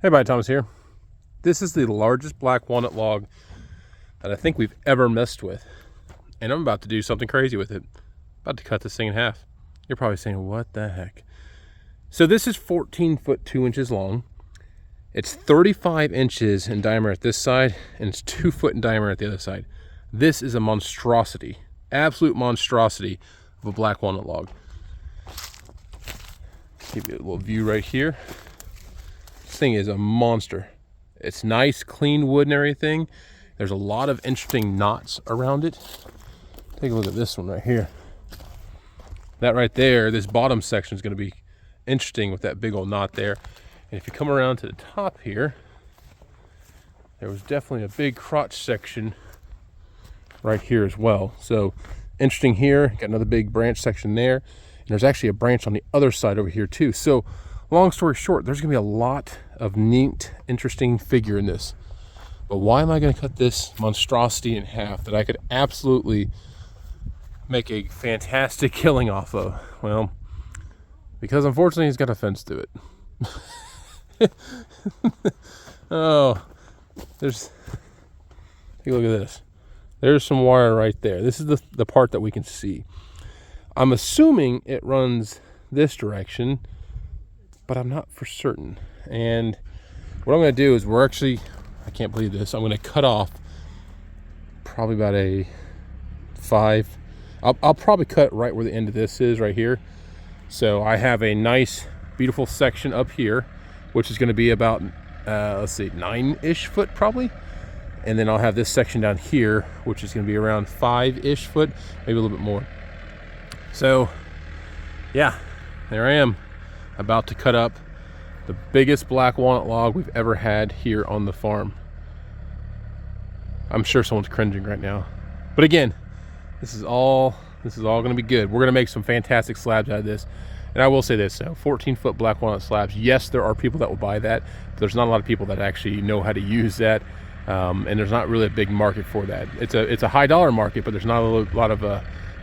Hey, everybody, Thomas here. This is the largest black walnut log that I think we've ever messed with. And I'm about to do something crazy with it. About to cut this thing in half. You're probably saying, what the heck? So this is 14 foot 2 inches long. It's 35 inches in diameter at this side, and it's 2 foot in diameter at the other side. This is a monstrosity, absolute monstrosity of a black walnut log. Give you a little view right here. This thing is a monster. It's nice, clean wood and everything. There's a lot of interesting knots around it. Take a look at this one right here. That right there, this bottom section is going to be interesting with that big old knot there. And if you come around to the top here, there was definitely a big crotch section right here as well. So interesting here, got another big branch section there. And there's actually a branch on the other side over here too. So long story short, there's gonna be a lot of neat, interesting figure in this. But why am I gonna cut this monstrosity in half that I could absolutely make a fantastic killing off of? Well, because unfortunately he's got a fence to it. Oh, take a look at this. There's some wire right there. This is the part that we can see. I'm assuming it runs this direction, but I'm not for certain. And what I'm going to do is I can't believe this, I'm going to cut off probably about a 5. I'll probably cut right where the end of this is right here. So I have a nice, beautiful section up here, which is going to be about, let's see, 9-ish foot probably. And then I'll have this section down here, which is going to be around 5-ish foot, maybe a little bit more. So, yeah, there I am, about to cut up the biggest black walnut log we've ever had here on the farm. I'm sure someone's cringing right now. But again, this is all going to be good. We're going to make some fantastic slabs out of this. And I will say this, 14-foot black walnut slabs, yes, there are people that will buy that, but there's not a lot of people that actually know how to use that. And there's not really a big market for that. It's a high dollar market, but there's not a lot of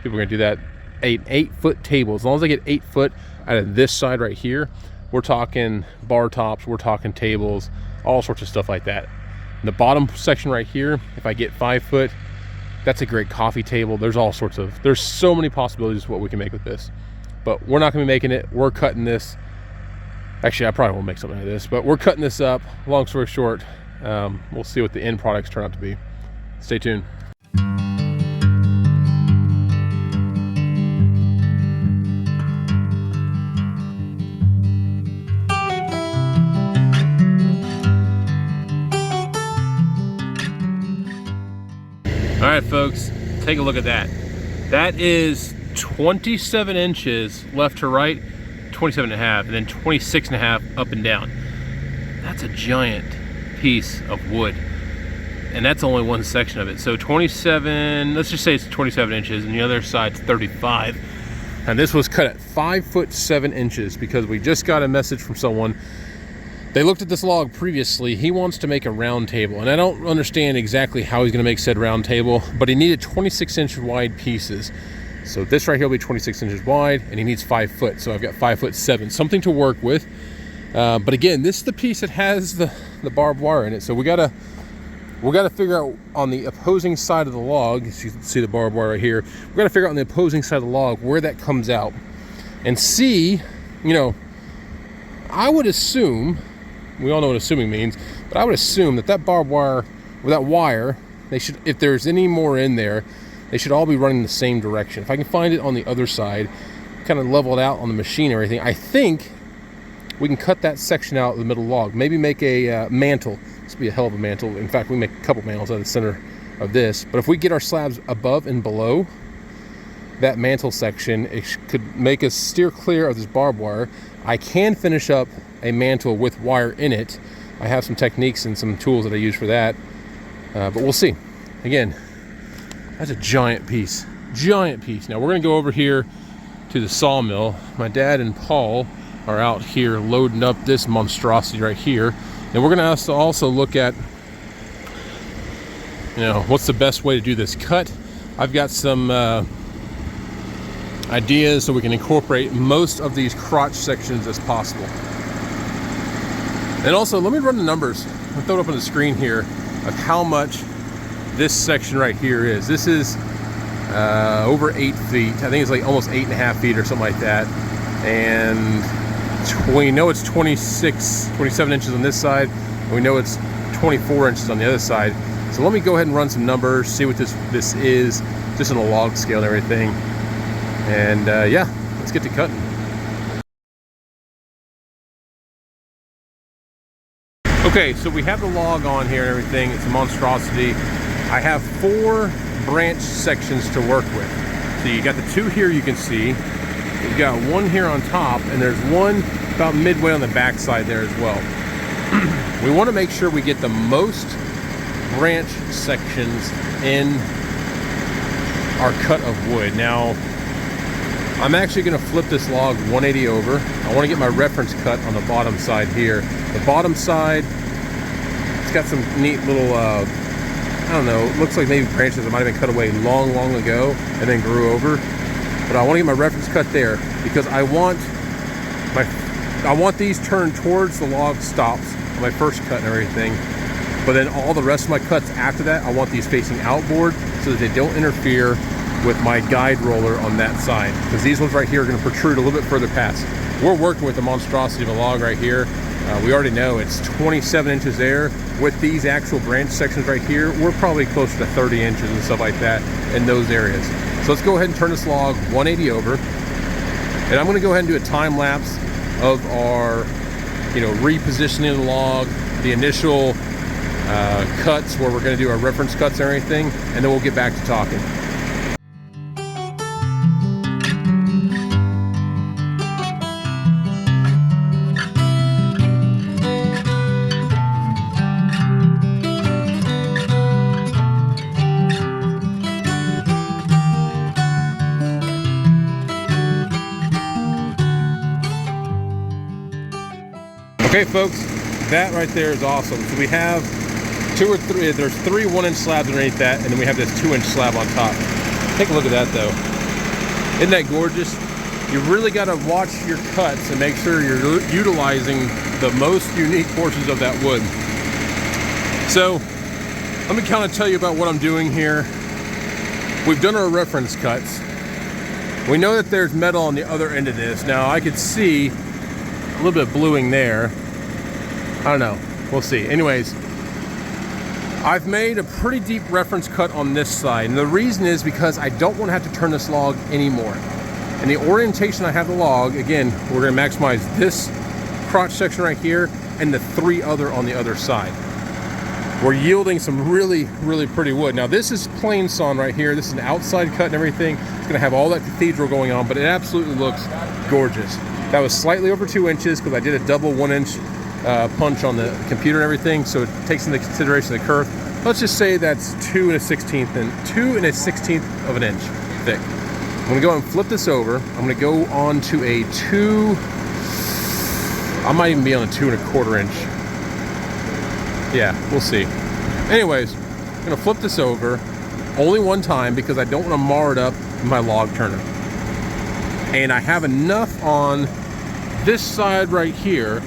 people going to do that. 8-foot table, as long as I get 8 foot out of this side right here, we're talking bar tops, we're talking tables, all sorts of stuff like that. In the bottom section right here, if I get 5 foot, that's a great coffee table. There's so many possibilities of what we can make with this. But we're not going to be making it. We're cutting this. Actually, I probably won't make something out of this, but we're cutting this up. Long story short, we'll see what the end products turn out to be. Stay tuned. All right, folks, take a look at that. That is 27 inches left to right, 27 and a half, and then 26 and a half up and down. That's a giant piece of wood. And that's only one section of it. So 27, let's just say it's 27 inches, and the other side's 35. And this was cut at 5 foot 7 inches because we just got a message from someone. They looked at this log previously. He wants to make a round table, and I don't understand exactly how he's going to make said round table, but he needed 26-inch wide pieces. So this right here will be 26 inches wide, and he needs 5 foot. So I've got 5 foot 7, something to work with. But again, this is the piece that has the barbed wire in it. So we gotta figure out on the opposing side of the log. You can see the barbed wire right here. We gotta figure out on the opposing side of the log where that comes out, and see. I would assume. We all know what assuming means, but I would assume that barbed wire, or that wire, if there's any more in there, they should all be running the same direction. If I can find it on the other side, kind of level it out on the machine and everything, I think we can cut that section out of the middle log. Maybe make a mantle. This would be a hell of a mantle. In fact, we make a couple mantles out of the center of this. But if we get our slabs above and below that mantle section, it could make us steer clear of this barbed wire. I can finish up a mantle with wire in it. I have some techniques and some tools that I use for that, but we'll see. Again, that's a giant piece. Now we're gonna go over here to the sawmill. My dad and Paul are out here loading up this monstrosity right here, and we're gonna also look at what's the best way to do this cut. I've got some ideas so we can incorporate most of these crotch sections as possible. And also, let me run the numbers. I'll throw it up on the screen here of how much this section right here is. This is over 8 feet. I think it's like almost 8.5 feet or something like that. And we know it's 27 inches on this side, and we know it's 24 inches on the other side. So let me go ahead and run some numbers, see what this is, just on a log scale and everything. And yeah, let's get to cutting. Okay, so we have the log on here and everything. It's a monstrosity. I have 4 branch sections to work with. So you got the 2 here you can see. You've got 1 here on top, and there's 1 about midway on the back side there as well. We want to make sure we get the most branch sections in our cut of wood. Now, I'm actually going to flip this log 180 over. I want to get my reference cut on the bottom side here. The bottom side, it's got some neat little, I don't know, it looks like maybe branches that might have been cut away long ago and then grew over. But I want to get my reference cut there because I want these turned towards the log stops on my first cut and everything. But then all the rest of my cuts after that, I want these facing outboard so that they don't interfere with my guide roller on that side. Because these ones right here are going to protrude a little bit further past. We're working with the monstrosity of a log right here. We already know it's 27 inches there. With these actual branch sections right here, we're probably closer to 30 inches and stuff like that in those areas. So let's go ahead and turn this log 180 over. And I'm going to go ahead and do a time lapse of our, repositioning the log, the initial cuts where we're going to do our reference cuts and everything, and then we'll get back to talking. Okay folks, that right there is awesome. So we have 2 or 3, there's 3 1-inch slabs underneath that, and then we have this 2-inch slab on top. Take a look at that though. Isn't that gorgeous? You really got to watch your cuts and make sure you're utilizing the most unique portions of that wood. So let me kind of tell you about what I'm doing here. We've done our reference cuts. We know that there's metal on the other end of this. Now I could see a little bit of bluing there. I don't know, we'll see. Anyways, I've made a pretty deep reference cut on this side, and the reason is because I don't want to have to turn this log anymore. And the orientation I have the log, again, we're going to maximize this crotch section right here and the 3 other on the other side. We're yielding some really pretty wood. Now this is plain sawn right here. This is an outside cut and everything. It's going to have all that cathedral going on, but it absolutely looks gorgeous. That was slightly over 2 inches because I did a double 1-inch punch on the computer and everything, so it takes into consideration the curve. Let's just say that's 2 1/16 of an inch thick. I'm gonna go and flip this over. I'm gonna go on to a 2. I might even be on a 2 1/4 inch. Yeah, we'll see. Anyways, I'm gonna flip this over only one time because I don't want to mar it up in my log turner. And I have enough on this side right here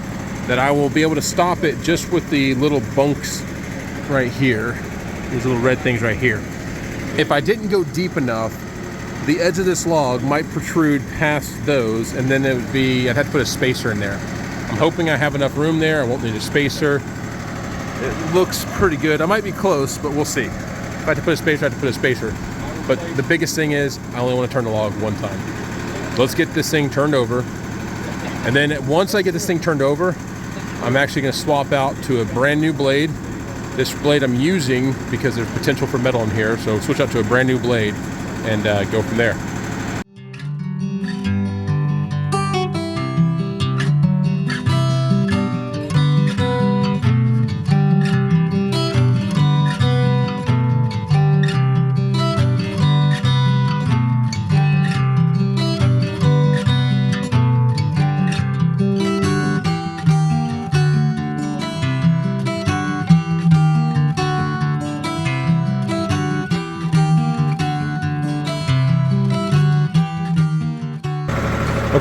that I will be able to stop it just with the little bunks right here, these little red things right here. If I didn't go deep enough, the edge of this log might protrude past those, and then it would be, I'd have to put a spacer in there. I'm hoping I have enough room there. I won't need a spacer. It looks pretty good. I might be close, but we'll see. If I had to put a spacer, I have to put a spacer. But the biggest thing is I only want to turn the log one time. Let's get this thing turned over. And then once I get this thing turned over, I'm actually going to swap out to a brand new blade. This blade I'm using because there's potential for metal in here, so switch out to a brand new blade and go from there.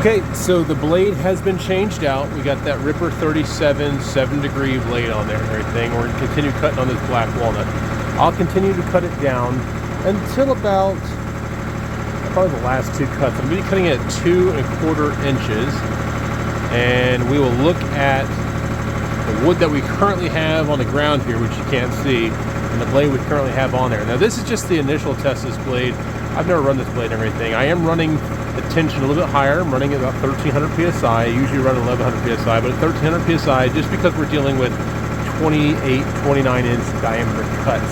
Okay, so the blade has been changed out. We got that Ripper 37 7-degree blade on there and everything. We're gonna continue cutting on this black walnut. I'll continue to cut it down until about probably the last two cuts. I'm gonna be cutting it at 2 1/4 inches, and we will look at the wood that we currently have on the ground here, which you can't see, and the blade we currently have on there. Now this is just the initial test of this blade. I've never run this blade and everything. I am running the tension a little bit higher. I'm running at about 1300 psi. I usually run 1100 psi, but at 1300 psi, just because we're dealing with 28, 29 inch diameter cuts.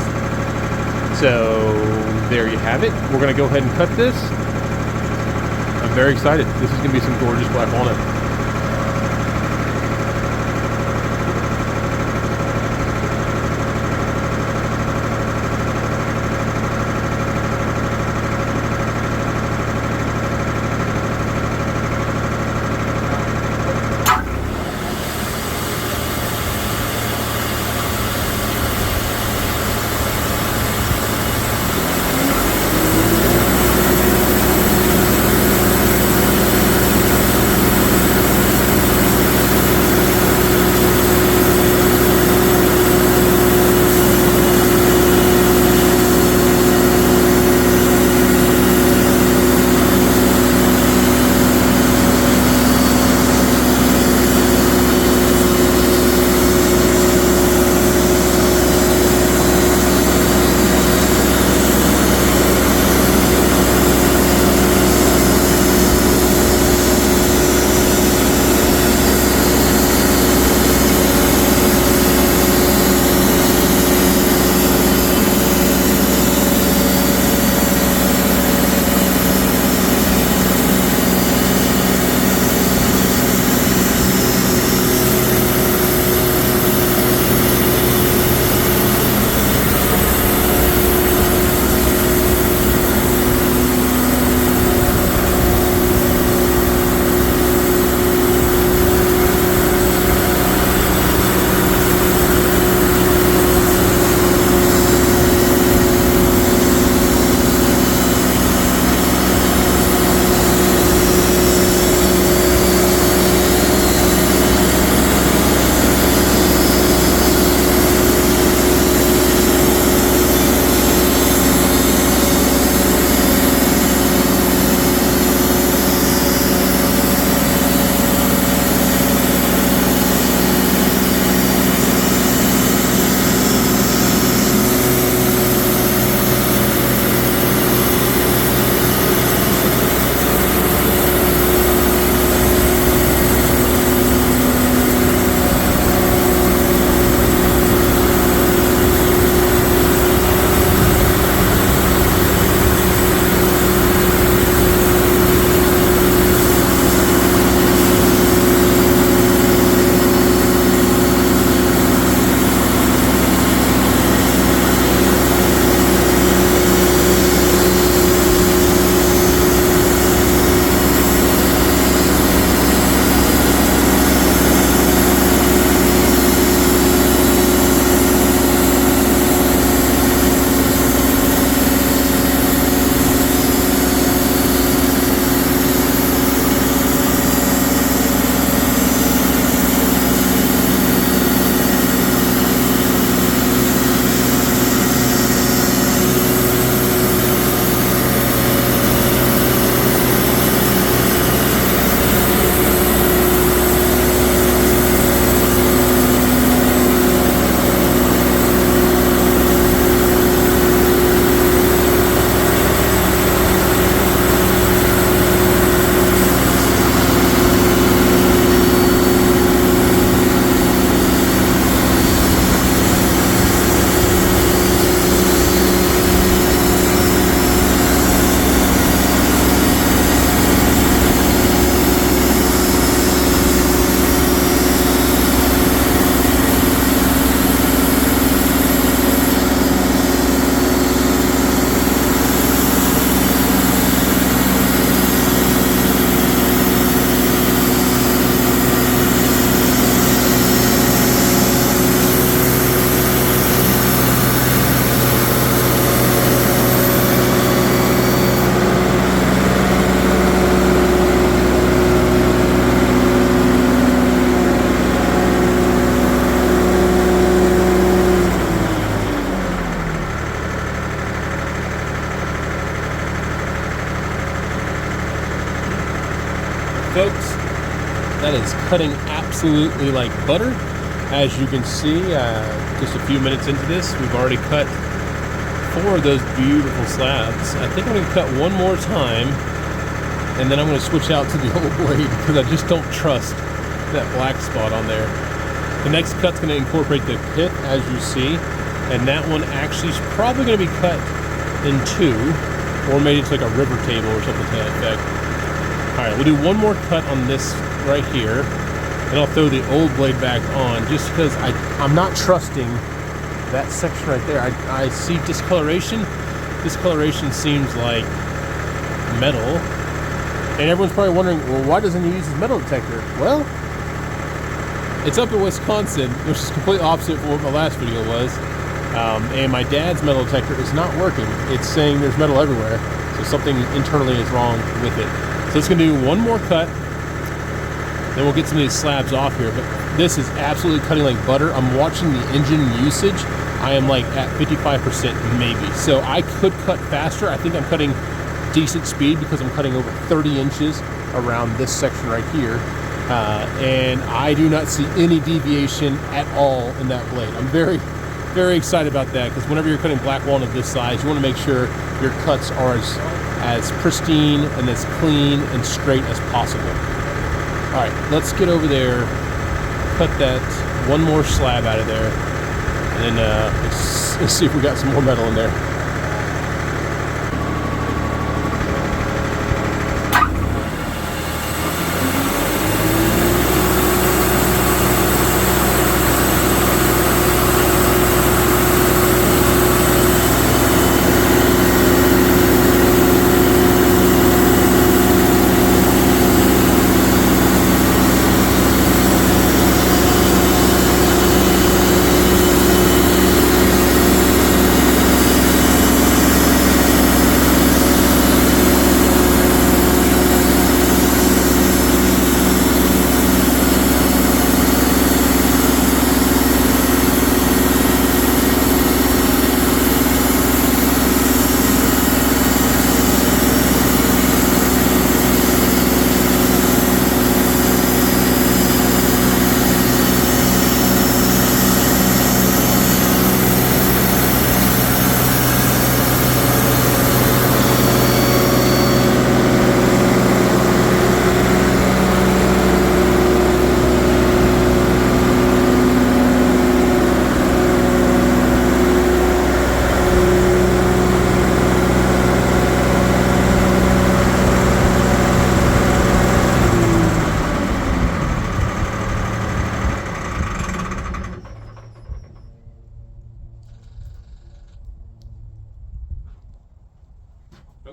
So there you have it. We're gonna go ahead and cut this. I'm very excited. This is gonna be some gorgeous black walnut. cutting absolutely like butter. As you can see, just a few minutes into this, we've already cut 4 of those beautiful slabs. I think I'm going to cut one more time, and then I'm going to switch out to the old blade because I just don't trust that black spot on there. The next cut's going to incorporate the pith, as you see, and that one actually is probably going to be cut in 2, or maybe it's like a river table or something to that effect. All right, we'll do one more cut on this right here, and I'll throw the old blade back on just because I'm not trusting that section right there. I see discoloration. Discoloration seems like metal. And everyone's probably wondering, well, why doesn't he use his metal detector? Well, it's up in Wisconsin, which is completely opposite from what my last video was. And my dad's metal detector is not working. It's saying there's metal everywhere. So something internally is wrong with it. So it's gonna do one more cut. Then we'll get some of these slabs off here, but this is absolutely cutting like butter. I'm watching the engine usage. I am like at 55% maybe. So I could cut faster. I think I'm cutting decent speed because I'm cutting over 30 inches around this section right here. And I do not see any deviation at all in that blade. I'm very, very excited about that because whenever you're cutting black walnut this size, you want to make sure your cuts are as pristine and as clean and straight as possible. All right, let's get over there, cut that one more slab out of there, and then let's see if we got some more metal in there.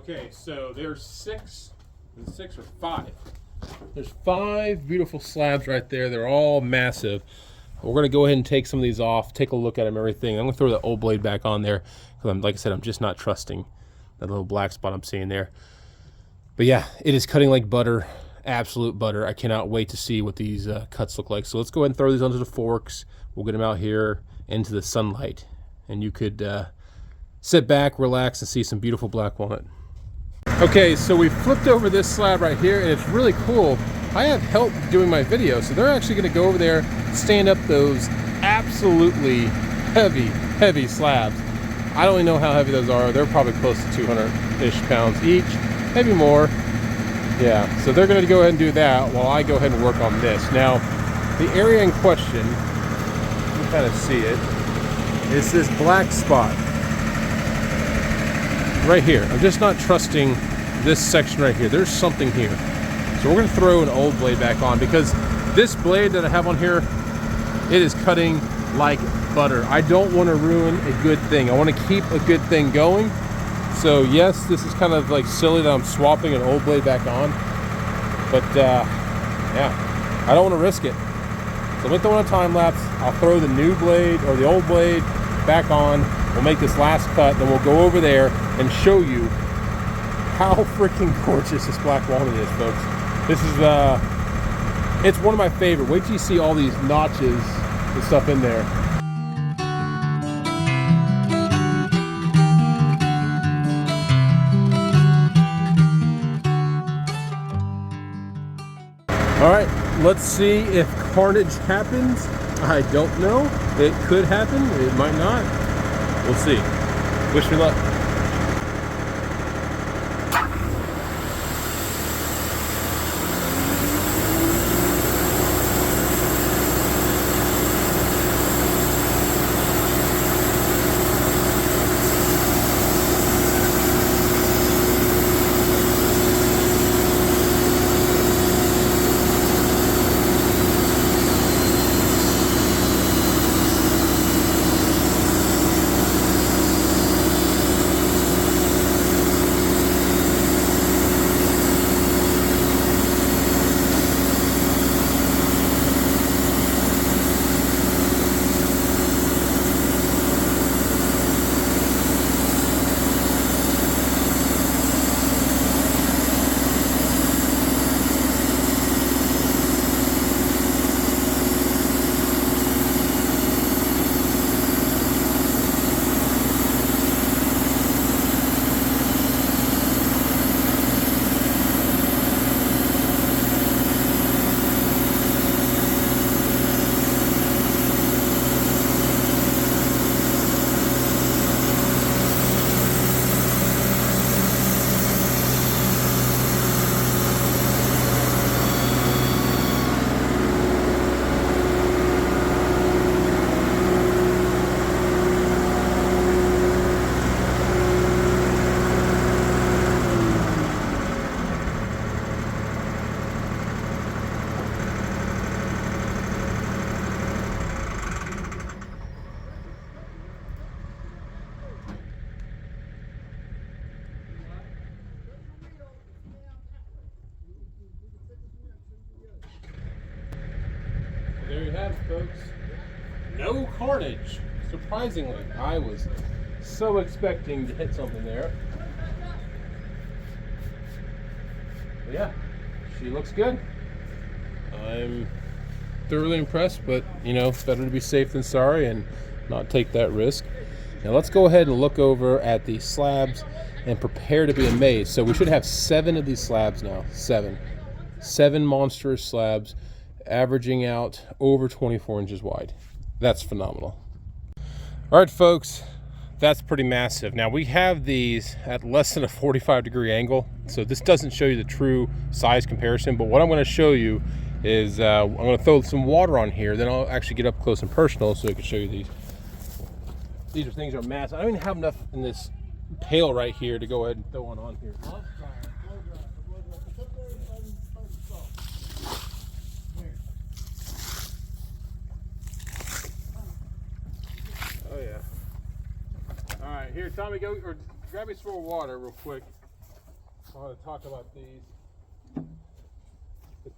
Okay, so there's 6 or 5. There's 5 beautiful slabs right there. They're all massive. We're gonna go ahead and take some of these off, take a look at them, everything. I'm gonna throw the old blade back on there because like I said, I'm just not trusting that little black spot I'm seeing there. But yeah, it is cutting like butter, absolute butter. I cannot wait to see what these cuts look like. So let's go ahead and throw these onto the forks. We'll get them out here into the sunlight, and you could sit back, relax, and see some beautiful black walnut. Okay, so we flipped over this slab right here, and it's really cool. I have help doing my video, so they're actually going to go over there, stand up those absolutely heavy slabs. I don't even know how heavy those are. They're probably close to 200-ish pounds each, maybe more. Yeah, so they're going to go ahead and do that while I go ahead and work on this. Now, the area in question, you can kind of see it, is this black spot right here. I'm just not trusting this section right here. There's something here. So we're going to throw an old blade back on because this blade that I have on here, it is cutting like butter. I don't want to ruin a good thing. I want to keep a good thing going. So yes, this is kind of like silly that I'm swapping an old blade back on, but yeah, I don't want to risk it. So let me throw in a time lapse. I'll throw the new blade or the old blade back on. We'll make this last cut, then we'll go over there and show you how freaking gorgeous this black walnut is, folks. This is it's one of my favorite. Wait till you see all these notches and stuff in there. All right, let's see if carnage happens. I don't know. It could happen. It might not. We'll see. Wish me luck. There you have it, folks. No carnage. Surprisingly, I was so expecting to hit something there. But yeah, she looks good. I'm thoroughly impressed, but you know, it's better to be safe than sorry and not take that risk. Now let's go ahead and look over at the slabs and prepare to be amazed. So we should have 7 of these slabs now. 7 monstrous slabs, averaging out over 24 inches wide. That's phenomenal. All right, folks, that's pretty massive. Now we have these at less than a 45-degree angle, so this doesn't show you the true size comparison, but what I'm going to show you is I'm going to throw some water on here, then I'll actually get up close and personal so I can show you these. These things are massive. I don't even have enough in this pail right here to go ahead and throw one on here. Oh yeah. All right, here, Tommy, go or grab me some more water real quick. I want to talk about these. But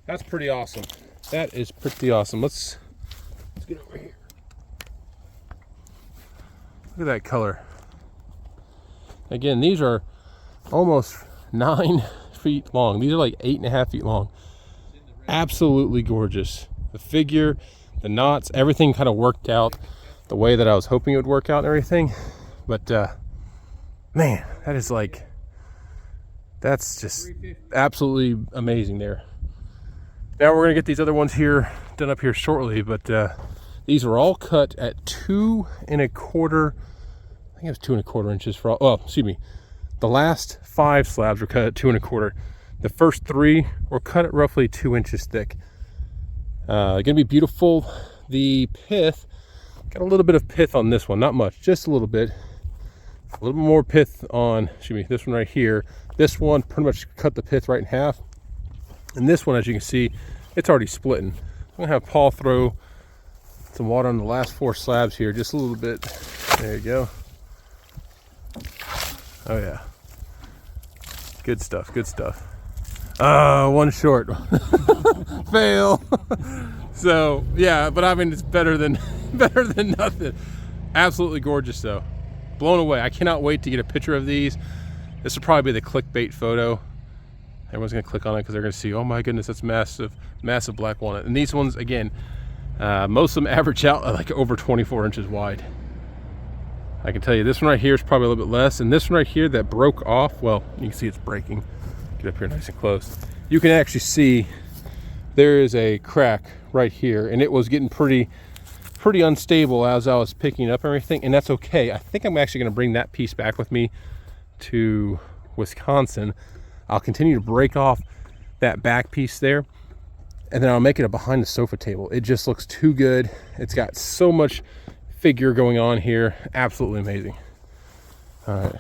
that's pretty awesome. That is pretty awesome. Let's get over here. Look at that color. Again, these are almost 9 feet long. These are like 8.5 feet long. Absolutely gorgeous. The figure, the knots, everything kind of worked out the way that I was hoping it would work out and everything. But man, that's just absolutely amazing there. Now we're gonna get these other ones here done up here shortly, but these were all cut at 2 1/4. I think it was 2 1/4 inches for all. Oh, excuse me. The last 5 slabs were cut at 2 1/4. The first 3 were cut at roughly 2 inches thick. Gonna be beautiful. The pith, got a little bit of pith on this one, not much, just a little bit. A little bit more pith on, excuse me, this one right here. This one pretty much cut the pith right in half. And this one, as you can see, it's already splitting. I'm gonna have Paul throw some water on the last 4 slabs here, just a little bit. There you go. Oh yeah. Good stuff, good stuff. One short. Fail. So yeah, but I mean, it's better than nothing. Absolutely gorgeous though. Blown away. I cannot wait to get a picture of these. This will probably be the clickbait photo. Everyone's gonna click on it because they're gonna see, oh my goodness, that's massive black walnut. And these ones, again, most of them average out at like over 24 inches wide. I can tell you this one right here is probably a little bit less, and this one right here that broke off, well, you can see it's breaking. Get up here nice and close. you can actually see there is a crack right here, and it was getting pretty unstable as I was picking up everything, and that's okay. I think I'm actually going to bring that piece back with me to Wisconsin. I'll continue to break off that back piece there, and then I'll make it a behind the sofa table. It just looks too good. It's got so much figure going on here. Absolutely amazing. All right,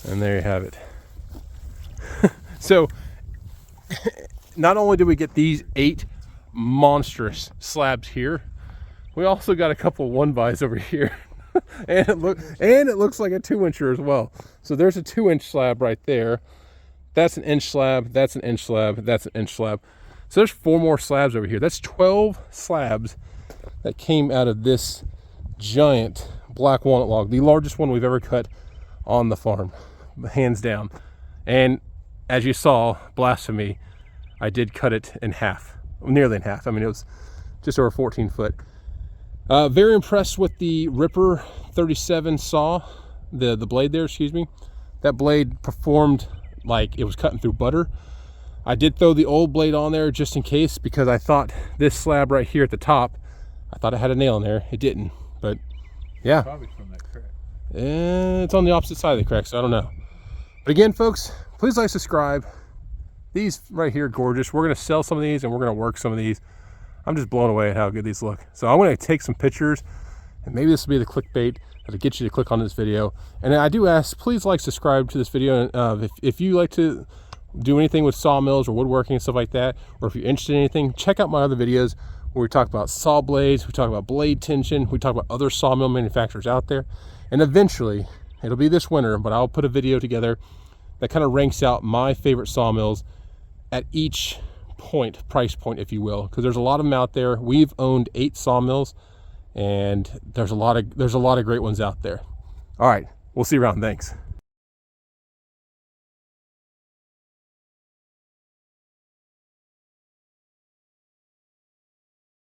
and there you have it. So not only did we get these 8 monstrous slabs here, we also got a couple 1-bys over here. and it looks like a 2-incher as well. So there's a 2-inch slab right there. That's an inch slab, that's an inch slab, that's an inch slab. So there's 4 more slabs over here. That's 12 slabs that came out of this giant black walnut log, the largest one we've ever cut on the farm, hands down. And as you saw, blasphemy, I did cut it in half, nearly in half. I mean, it was just over 14 foot. Very impressed with the Ripper 37 saw, the blade there, excuse me. That blade performed like it was cutting through butter. I did throw the old blade on there just in case, because I thought this slab right here at the top, I thought it had a nail in there. It didn't, but yeah. Probably from that crack. It's on the opposite side of the crack, so I don't know. But again, folks, please like, subscribe. These right here, gorgeous. We're gonna sell some of these and we're gonna work some of these. I'm just blown away at how good these look. So I'm gonna take some pictures, and maybe this will be the clickbait that'll get you to click on this video. And I do ask, please like, subscribe to this video. If you like to do anything with sawmills or woodworking and stuff like that, or if you're interested in anything, check out my other videos where we talk about saw blades, we talk about blade tension, we talk about other sawmill manufacturers out there. And eventually, it'll be this winter, but I'll put a video together that kind of ranks out my favorite sawmills at each price point, if you will, because there's a lot of them out there. We've owned 8 sawmills, and there's a lot of great ones out there. All right, we'll see you around. Thanks.